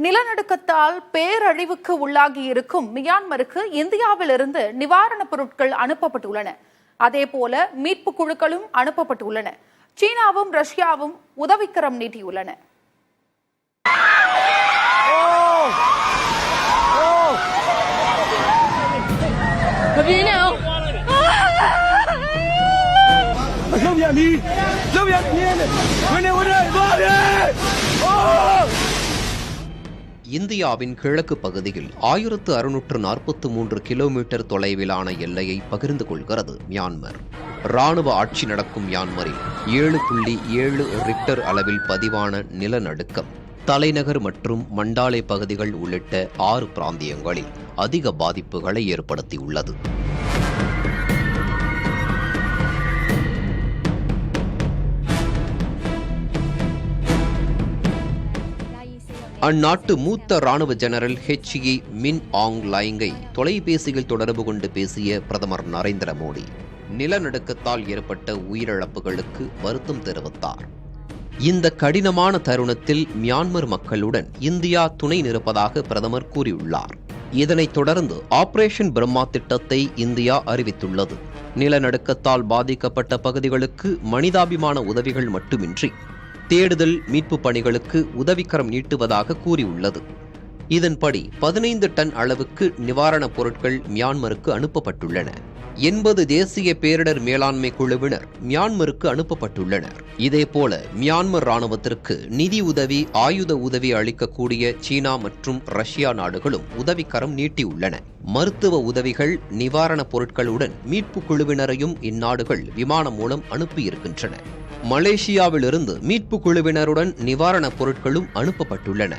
நிலநடுக்கத்தால் பேரழிவுக்கு உள்ளாகி இருக்கும் மியான்மருக்கு இந்தியாவிலிருந்து நிவாரணப் பொருட்கள் அனுப்பப்பட்டுள்ளன. அதேபோல மீட்பு குழுக்களும் அனுப்பப்பட்டுள்ளன. சீனாவும் ரஷ்யாவும் உதவிக்கரம் நீட்டியுள்ளன. இந்தியாவின் கிழக்கு பகுதியில் 1643 கிலோமீட்டர் தொலைவிலான எல்லையை பகிர்ந்து கொள்கிறது மியான்மர். ராணுவ ஆட்சி நடக்கும் மியான்மரில் 7.7 ரிக்டர் அளவில் பதிவான நிலநடுக்கம் தலைநகர் மற்றும் மண்டாலே பகுதிகள் உள்ளிட்ட 6 பிராந்தியங்களில் அதிக பாதிப்புகளை ஏற்படுத்தியுள்ளது. அந்நாட்டு மூத்த ராணுவ ஜெனரல் HE மின் ஆங் லைங்கை தொலைபேசியில் தொடர்பு கொண்டு பேசிய பிரதமர் நரேந்திர மோடி நிலநடுக்கத்தால் ஏற்பட்ட உயிரிழப்புகளுக்கு வருத்தம் தெரிவித்தார். இந்த கடினமான தருணத்தில் மியான்மர் மக்களுடன் இந்தியா துணை நிற்பதாக பிரதமர் கூறியுள்ளார். இதனைத் தொடர்ந்து ஆபரேஷன் பிரம்மா திட்டத்தை இந்தியா அறிவித்துள்ளது. நிலநடுக்கத்தால் பாதிக்கப்பட்ட பகுதிகளுக்கு மனிதாபிமான உதவிகள் மட்டுமின்றி தேடுதல் மீட்பு பணிகளுக்கு உதவிக்கரம் நீட்டுவதாக கூறியுள்ளது. இதன்படி 15 டன் அளவுக்கு நிவாரணப் பொருட்கள் மியான்மருக்கு அனுப்பப்பட்டுள்ளன. 80 தேசிய பேரிடர் மேலாண்மை குழுவினர் மியான்மருக்கு அனுப்பப்பட்டுள்ளனர். இதேபோல மியான்மர் ராணுவத்திற்கு நிதி உதவி, ஆயுத உதவி அளிக்கக்கூடிய சீனா மற்றும் ரஷ்யா நாடுகளும் உதவிக்கரம் நீட்டியுள்ளன. மருத்துவ உதவிகள், நிவாரணப் பொருட்களுடன் மீட்பு குழுவினரையும் இந்நாடுகள் விமானம் மூலம் அனுப்பியிருக்கின்றன. மலேசியாவிலிருந்து மீட்பு குழுவினருடன் நிவாரணப் பொருட்களும் அனுப்பப்பட்டுள்ளன.